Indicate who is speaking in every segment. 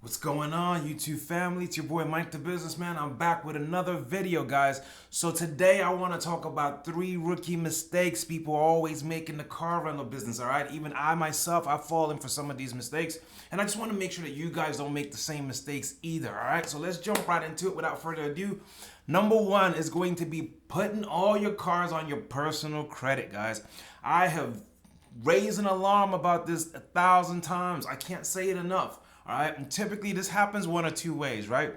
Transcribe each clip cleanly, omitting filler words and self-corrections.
Speaker 1: What's going on, YouTube family? It's your boy Mike the Businessman. I'm back with another video, guys. So today I want to talk about 3 rookie mistakes people are always make in the car rental business, all right? Even I myself, I've fallen for some of these mistakes, and I just want to make sure that you guys don't make the same mistakes either, all right? So let's jump right into it without further ado. Number 1 is going to be putting all your cars on your personal credit, guys. I have raised an alarm about this 1,000 times. I can't say it enough. All right, and typically this happens one or two ways, right?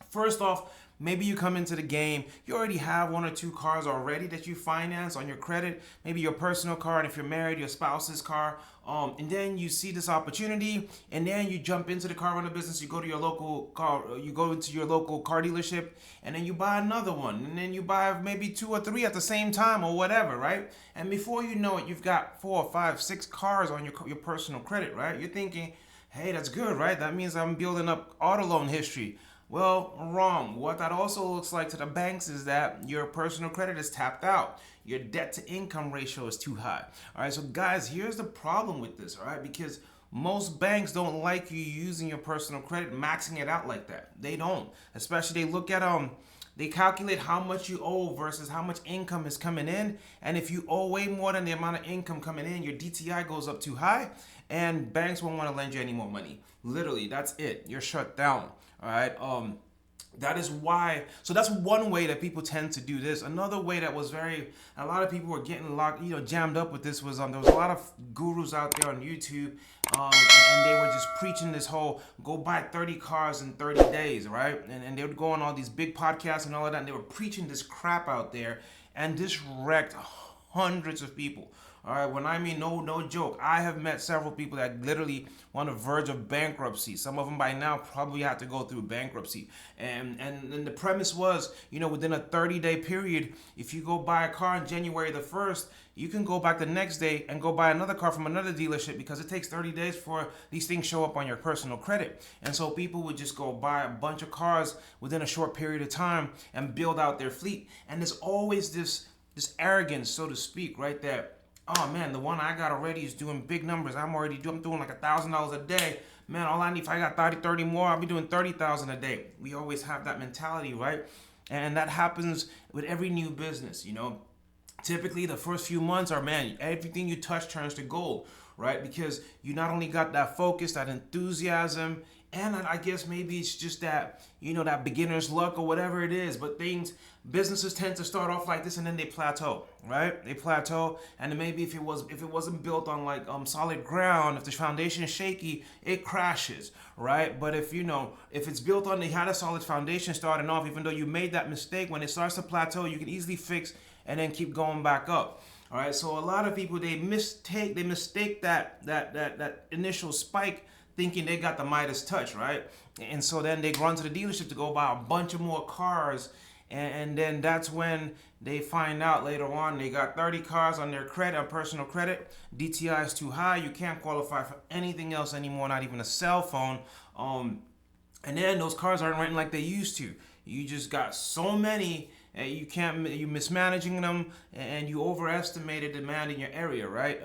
Speaker 1: First off, maybe you come into the game, you already have 1 or 2 cars already that you finance on your credit, maybe your personal car, and if you're married, your spouse's car, and then you see this opportunity, and then you jump into the car rental business. You go to your local car, you go into your local car dealership, and then you buy another one, and then you buy maybe 2 or 3 at the same time or whatever, right? And before you know it, you've got 4, 5, 6 cars on your personal credit, right? You're thinking, hey, that's good, right? That means I'm building up auto loan history. Well, wrong. What that also looks like to the banks is that your personal credit is tapped out. Your debt to income ratio is too high. All right, so guys, here's the problem with this, all right? Because most banks don't like you using your personal credit, maxing it out like that. They don't. Especially they look at they calculate how much you owe versus how much income is coming in. And if you owe way more than the amount of income coming in, your DTI goes up too high, and banks won't want to lend you any more money. Literally, that's it. You're shut down. All right. That is why. So that's one way that people tend to do this. Another way that was a lot of people were getting jammed up with this was there was a lot of gurus out there on YouTube, and they were just preaching this whole go buy 30 cars in 30 days, right? And they would go on all these big podcasts and all of that, and they were preaching this crap out there, and this wrecked hundreds of people. All right, when I mean no joke, I have met several people that literally on the verge of bankruptcy. Some of them by now probably have to go through bankruptcy. And the premise was, within a 30-day period, if you go buy a car on January the 1st, you can go back the next day and go buy another car from another dealership because it takes 30 days for these things show up on your personal credit. And so people would just go buy a bunch of cars within a short period of time and build out their fleet. And there's always this arrogance, so to speak, right there. Oh man, the one I got already is doing big numbers. I'm doing like $1,000 a day. Man, all I need, if I got 30 more, I'll be doing 30,000 a day. We always have that mentality, right? And that happens with every new business, Typically the first few months are, man, everything you touch turns to gold, right? Because you not only got that focus, that enthusiasm, and I guess maybe it's just that, that beginner's luck or whatever it is. But businesses tend to start off like this and then they plateau, right? They plateau, and then maybe if it wasn't built on like solid ground, if the foundation is shaky, it crashes, right? But if it's built on, they had a solid foundation starting off, even though you made that mistake, when it starts to plateau, you can easily fix and then keep going back up. All right. So a lot of people they mistake that initial spike, thinking they got the Midas touch, right? And so then they run to the dealership to go buy a bunch of more cars, and then that's when they find out later on they got 30 cars on their credit, on personal credit. DTI is too high. You can't qualify for anything else anymore, not even a cell phone. And then those cars aren't renting like they used to. You just got so many, you're mismanaging them, and you overestimated demand in your area, right?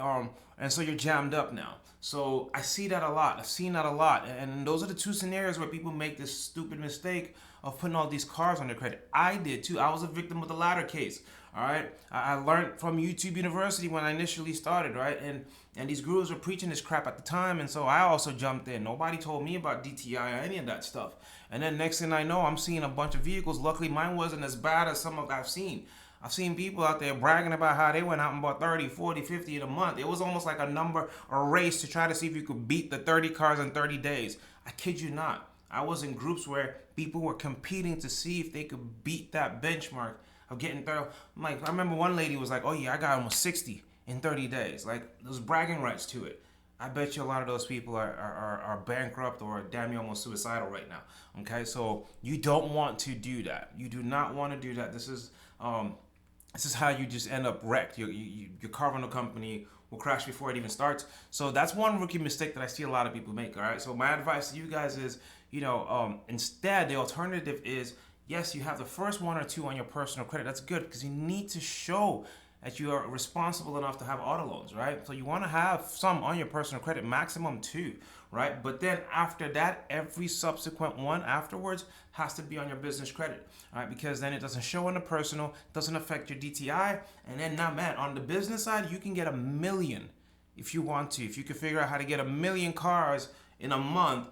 Speaker 1: And so you're jammed up now. So I see that a lot. I've seen that a lot. And those are the 2 scenarios where people make this stupid mistake of putting all these cars on their credit. I did too. I was a victim of the latter case. All right. I learned from YouTube University when I initially started, right? And these gurus were preaching this crap at the time. And so I also jumped in. Nobody told me about DTI or any of that stuff. And then next thing I know, I'm seeing a bunch of vehicles. Luckily, mine wasn't as bad as some of I've seen. I've seen people out there bragging about how they went out and bought 30, 40, 50 in a month. It was almost like a race to try to see if you could beat the 30 cars in 30 days. I kid you not. I was in groups where people were competing to see if they could beat that benchmark of getting 30. I remember one lady was like, oh yeah, I got almost 60 in 30 days. Like, there's bragging rights to it. I bet you a lot of those people are bankrupt or damn near almost suicidal right now. Okay, so you don't want to do that. You do not want to do that. This is how you just end up wrecked. Your car rental company will crash before it even starts. So that's one rookie mistake that I see a lot of people make. All right. So my advice to you guys is, instead, the alternative is, yes, you have the first 1 or 2 on your personal credit. That's good because you need to show that you are responsible enough to have auto loans, right? So you want to have some on your personal credit, maximum 2, right? But then after that, every subsequent one afterwards has to be on your business credit, all right? Because then it doesn't show on the personal, doesn't affect your DTI, and then now, man, on the business side, you can get 1,000,000 if you want to. If you can figure out how to get 1,000,000 cars in a month,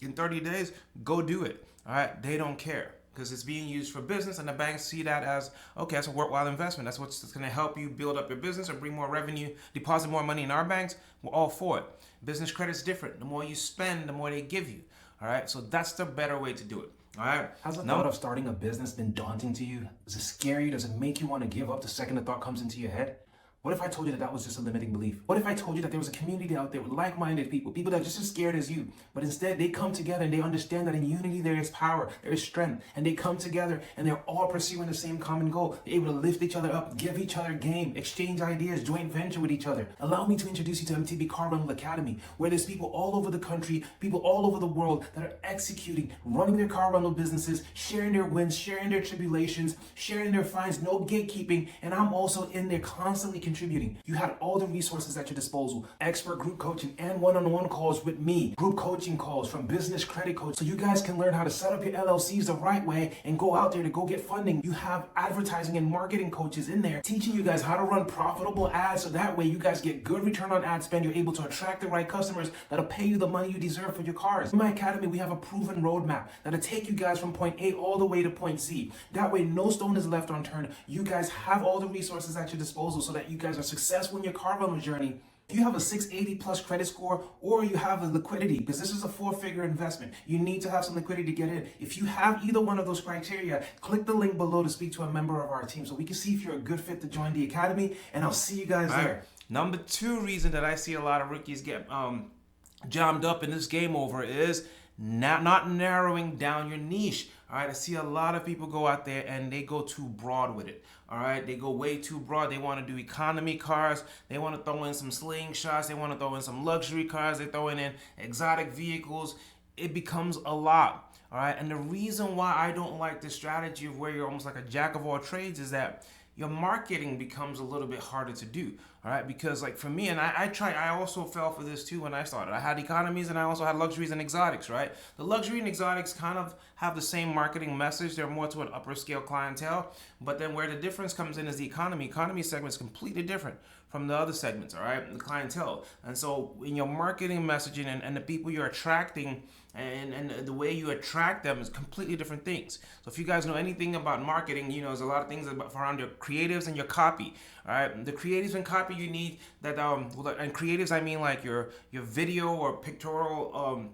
Speaker 1: in 30 days, go do it, all right? They don't care, because it's being used for business, and the banks see that as, okay, that's a worthwhile investment. That's what's going to help you build up your business or bring more revenue, deposit more money in our banks. We're all for it. Business credit's different. The more you spend, the more they give you. All right, so that's the better way to do it. All right.
Speaker 2: Has the thought of starting a business been daunting to you? Does it scare you? Does it make you want to give up the second the thought comes into your head? What if I told you that that was just a limiting belief? What if I told you that there was a community out there with like-minded people that are just as scared as you, but instead they come together and they understand that in unity there is power, there is strength, and they come together and they're all pursuing the same common goal. They're able to lift each other up, give each other game, exchange ideas, joint venture with each other. Allow me to introduce you to MTB Car Rental Academy, where there's people all over the country, people all over the world that are executing, running their car rental businesses, sharing their wins, sharing their tribulations, sharing their finds, no gatekeeping, and I'm also in there constantly contributing. You have all the resources at your disposal. Expert group coaching and one-on-one calls with me. Group coaching calls from business credit coach. So you guys can learn how to set up your LLCs the right way and go out there to go get funding. You have advertising and marketing coaches in there teaching you guys how to run profitable ads, so that way you guys get good return on ad spend. You're able to attract the right customers that'll pay you the money you deserve for your cars. In my academy, we have a proven roadmap that'll take you guys from point A all the way to point Z. That way, no stone is left unturned. You guys have all the resources at your disposal so that you guys are successful in your car rental journey. If you have a 680 plus credit score, or you have a liquidity, because this is a 4-figure investment, you need to have some liquidity to get in. If you have either one of those criteria, click the link below to speak to a member of our team so we can see if you're a good fit to join the academy, and I'll see you guys there.
Speaker 1: Number 2 reason that I see a lot of rookies get jammed up in this game over is not narrowing down your niche. All right, I see a lot of people go out there and they go too broad with it. All right, they go way too broad. They want to do economy cars. They want to throw in some slingshots. They want to throw in some luxury cars. They're throwing in exotic vehicles. It becomes a lot. All right, and the reason why I don't like this strategy of where you're almost like a jack of all trades is that your marketing becomes a little bit harder to do, all right? Because like for me, and I also fell for this too when I started. I had economies and I also had luxuries and exotics, right? The luxury and exotics kind of have the same marketing message. They're more to an upper scale clientele, but then where the difference comes in is the economy. Economy segment is completely different from the other segments, all right? The clientele. And so in your marketing messaging and the people you're attracting, and the way you attract them is completely different things. So if you guys know anything about marketing, you know there's a lot of things around your creatives and your copy. All right, the creatives and copy you need that and creatives I mean like your video or pictorial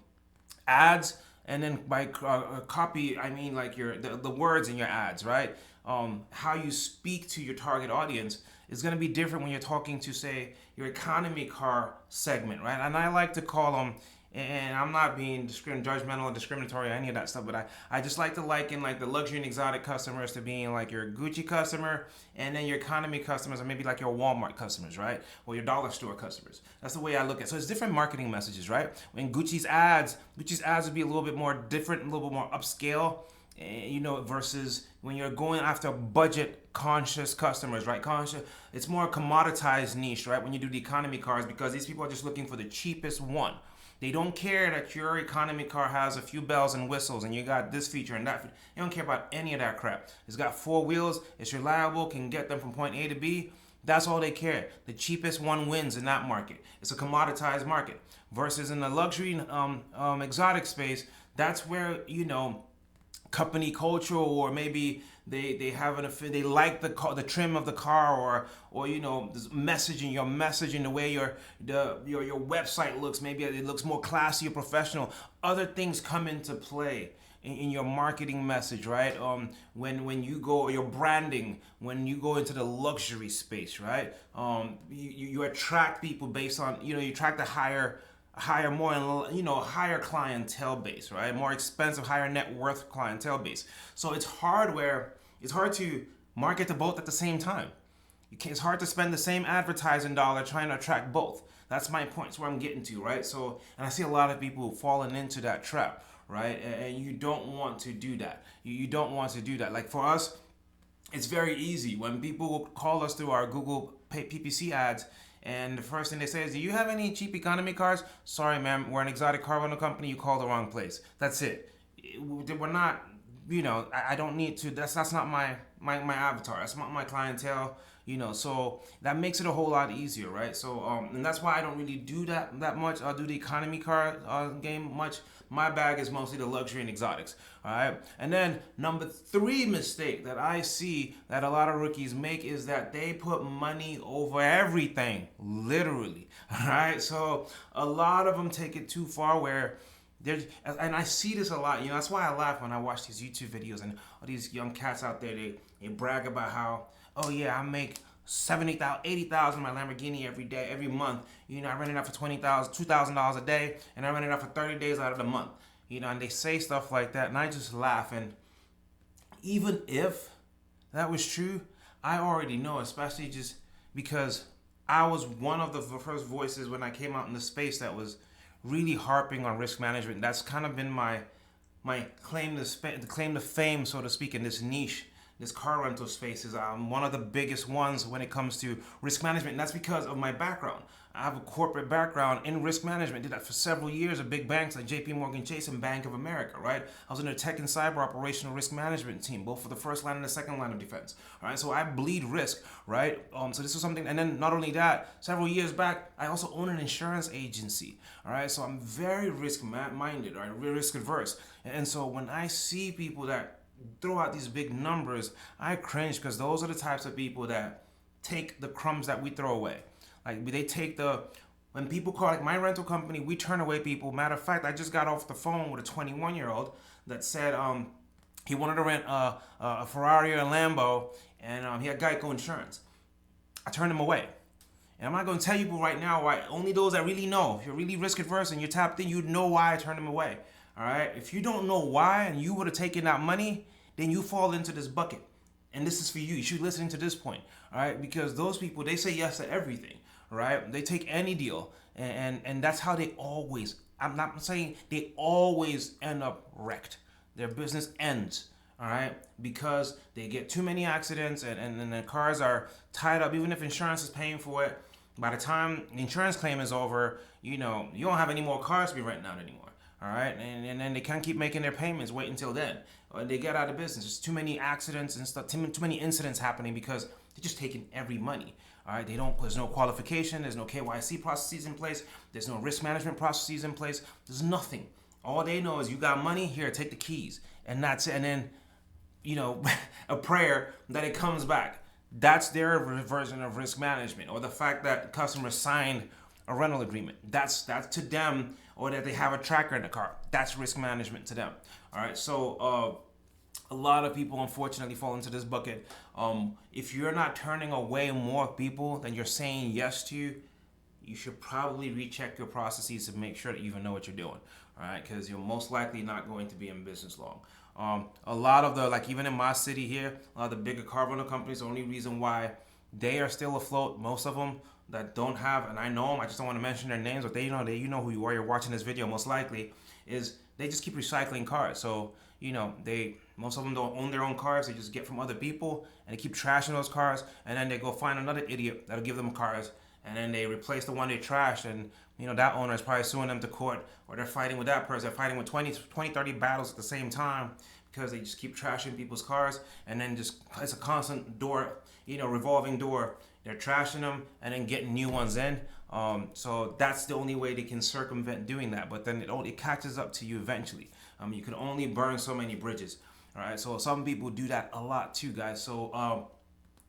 Speaker 1: ads, and then by copy I mean like the words in your ads, right? How you speak to your target audience is going to be different when you're talking to, say, your economy car segment, right? And I like to call them, and I'm not being judgmental or discriminatory or any of that stuff, but I just like to liken like the luxury and exotic customers to being like your Gucci customer, and then your economy customers are maybe like your Walmart customers, right? Or your dollar store customers. That's the way I look at it. So it's different marketing messages, right? When Gucci's ads would be a little bit more different, a little bit more upscale, you know, versus when you're going after budget conscious customers, right? It's more a commoditized niche, right? When you do the economy cars, because these people are just looking for the cheapest one. They don't care that your economy car has a few bells and whistles and you got this feature and that feature. They don't care about any of that crap. It's got 4 wheels, it's reliable, can get them from point A to B. That's all they care. The cheapest one wins in that market. It's a commoditized market. Versus in the luxury exotic space, that's where, you know, company culture, or maybe they have they like the trim of the car, or you know, this messaging, your messaging, the way your website looks, maybe it looks more classy or professional. Other things come into play in your marketing message, right? When you go, your branding, when you go into the luxury space, right? You attract people based on, you know, you attract the higher more, you know, higher clientele base, right? More expensive, higher net worth clientele base. So it's hard to market to both at the same time. It's hard to spend the same advertising dollar trying to attract both. That's my point. It's where I'm getting to, right? So, and I see a lot of people falling into that trap, right? And you don't want to do that. You don't want to do that. Like for us, it's very easy when people will call us through our Google PPC ads. And the first thing they say is, "Do you have any cheap economy cars?" "Sorry, ma'am, we're an exotic car rental company. You called the wrong place." That's it. We're not, I don't need to. That's not my avatar. That's not my clientele. So that makes it a whole lot easier, right? So and that's why I don't really do that much. I'll do the economy car game much. My bag is mostly the luxury and exotics. All right. And then number 3 mistake that I see that a lot of rookies make is that they put money over everything, literally. All right. So a lot of them take it too far where and I see this a lot. That's why I laugh when I watch these YouTube videos and all these young cats out there. They brag about how, "Oh yeah, I make 70,000, 80,000 my Lamborghini every day, every month. I rent it out for $20,000, $2,000 a day, and I rent it out for 30 days out of the month." And they say stuff like that, and I just laugh. And even if that was true, I already know, especially just because I was one of the first voices when I came out in the space that was really harping on risk management. That's kind of been my claim to fame, so to speak, in this niche. This car rental space is one of the biggest ones when it comes to risk management, and that's because of my background. I have a corporate background in risk management. Did that for several years at big banks like JP Morgan Chase and Bank of America, right? I was in the tech and cyber operational risk management team, both for the first line and the second line of defense, all right? So I bleed risk, right? So this is something, and then not only that, several years back, I also own an insurance agency, all right? So I'm very risk-minded, right? Risk-averse. And so when I see people that throw out these big numbers, I cringe, because those are the types of people that take the crumbs that we throw away. Like they take when people call, like my rental company, we turn away people. Matter of fact, I just got off the phone with a 21-year-old that said he wanted to rent a Ferrari or a Lambo, and he had Geico insurance. I turned him away. And I'm not going to tell you right now why. Only those that really know. If you're really risk adverse and you're tapped in, you'd know why I turned him away. All right. If you don't know why and you would have taken that money, then you fall into this bucket. And this is for you. You should listen to this point. All right. Because those people, they say yes to everything. Right. They take any deal. And that's how they always, I'm not saying they always end up wrecked. Their business ends. All right. Because they get too many accidents and the cars are tied up. Even if insurance is paying for it, by the time the insurance claim is over, you don't have any more cars to be renting out anymore. All right, and then they can't keep making their payments. Wait until then, or they get out of business. There's too many accidents and stuff, too many incidents happening because they're just taking every money. All right, there's no qualification. There's no KYC processes in place. There's no risk management processes in place. There's nothing. All they know is you got money here. Take the keys, and that's it. And then, a prayer that it comes back. That's their version of risk management, or the fact that the customer signed a rental agreement. That's to them, or that they have a tracker in the car. That's risk management to them. All right. So a lot of people unfortunately fall into this bucket. If you're not turning away more people than you're saying yes to, you should probably recheck your processes to make sure that you even know what you're doing. All right, because you're most likely not going to be in business long. A lot of even in my city here, a lot of the bigger car rental companies, the only reason why they are still afloat, most of them that don't have, and I know them, I just don't want to mention their names, but you know who you are, you're watching this video most likely, is they just keep recycling cars. So, most of them don't own their own cars, they just get from other people, and they keep trashing those cars, and then they go find another idiot that'll give them cars, and then they replace the one they trashed, and that owner is probably suing them to court, or they're fighting with that person. They're fighting with 20, 30 battles at the same time because they just keep trashing people's cars, and then it's a constant door, revolving door. They're trashing them and then getting new ones in. So that's the only way they can circumvent doing that. But then it catches up to you eventually. You can only burn so many bridges. All right. So some people do that a lot too, guys. So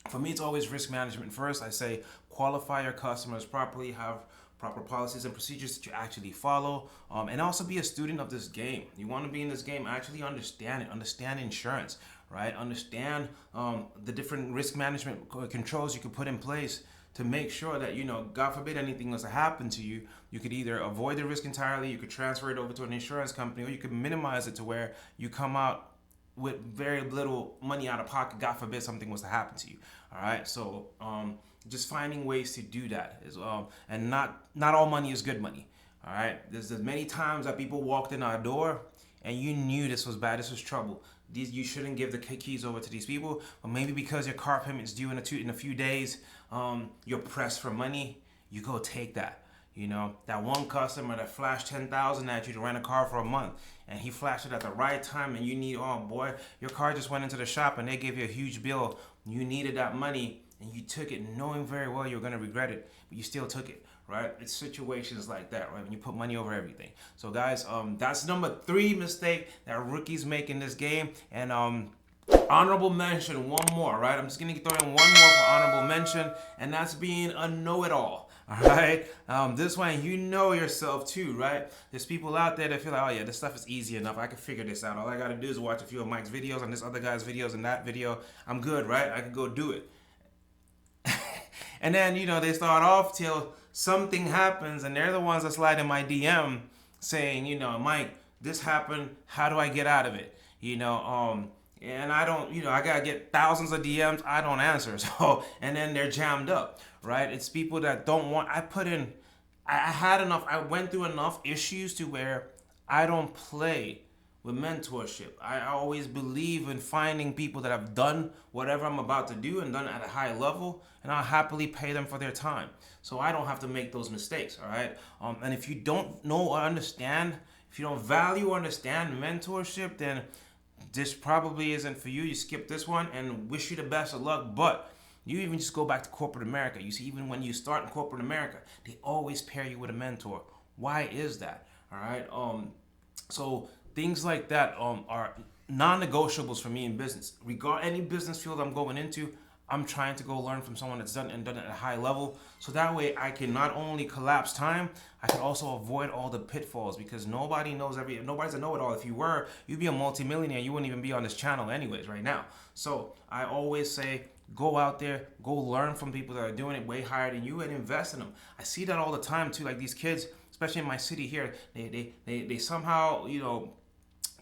Speaker 1: for me, it's always risk management first. I say qualify your customers properly, have proper policies and procedures that you actually follow, and also be a student of this game. You want to be in this game, actually understand it, understand insurance, right? Understand the different risk management controls you could put in place to make sure that, God forbid anything was to happen to you, you could either avoid the risk entirely, you could transfer it over to an insurance company, or you could minimize it to where you come out with very little money out of pocket, God forbid something was to happen to you. All right, so just finding ways to do that is, and not all money is good money. All right, there's many times that people walked in our door and you knew this was bad, this was trouble. You shouldn't give the keys over to these people, but maybe because your car payment is due in a few days, you're pressed for money, you go take that. You know, that one customer that flashed 10,000 at you to rent a car for a month, and he flashed it at the right time, and you need, oh boy, your car just went into the shop and they gave you a huge bill. You needed that money and you took it knowing very well you were going to regret it, but you still took it, right? It's situations like that, right? When you put money over everything. So guys, that's number 3 mistake that rookies make in this game. And honorable mention, one more, right? I'm just gonna throw in one more for honorable mention, and that's being a know-it-all. All right, this one, you know yourself too, right? There's people out there that feel like, oh yeah, this stuff is easy enough. I can figure this out. All I gotta do is watch a few of Mike's videos and this other guy's videos and that video. I'm good, right? I can go do it. And then, you know, they start off till something happens and they're the ones that slide in my DM saying, you know, Mike, this happened. How do I get out of it? You know, and I don't, you know, I gotta get thousands of DMs. I don't answer. So, and then they're jammed up, right? It's people that don't want, I went through enough issues to where I don't play with mentorship. I always believe in finding people that have done whatever I'm about to do and done it at a high level, and I'll happily pay them for their time. So I don't have to make those mistakes, all right? And if you don't know or understand, if you don't value or understand mentorship, then this probably isn't for you. You skip this one and wish you the best of luck. But you even just go back to corporate America. You see, even when you start in corporate America, they always pair you with a mentor. Why is that? All right. So things like that are non-negotiables for me in business. Regard any business field I'm going into, I'm trying to go learn from someone that's done it at a high level. So that way I can not only collapse time, I can also avoid all the pitfalls, because nobody's a know-it-all. If you were, you'd be a multimillionaire. You wouldn't even be on this channel anyways right now. So I always say, go out there, go learn from people that are doing it way higher than you and invest in them. I see that all the time too. Like these kids, especially in my city here, they somehow, you know,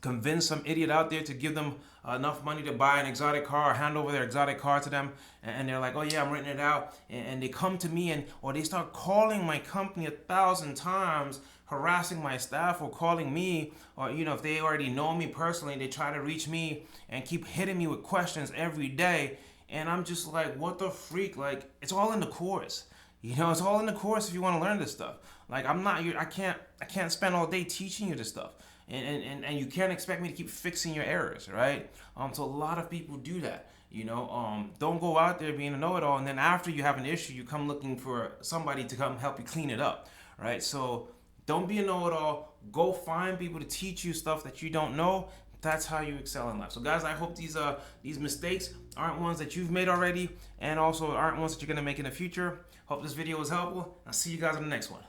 Speaker 1: convince some idiot out there to give them enough money to buy an exotic car or hand over their exotic car to them, and they're like, oh yeah, I'm renting it out, and they come to me, or they start calling my company 1,000 times, harassing my staff, or calling me, or you know, if they already know me personally, they try to reach me and keep hitting me with questions every day, and I'm just like, what the freak? Like, it's all in the course. You know, it's all in the course if you want to learn this stuff. Like, I can't spend all day teaching you this stuff. And you can't expect me to keep fixing your errors, right? So a lot of people do that, you know. Don't go out there being a know-it-all, and then after you have an issue, you come looking for somebody to come help you clean it up, right? So don't be a know-it-all. Go find people to teach you stuff that you don't know. That's how you excel in life. So guys, I hope these mistakes aren't ones that you've made already, and also aren't ones that you're gonna make in the future. Hope this video was helpful. I'll see you guys in the next one.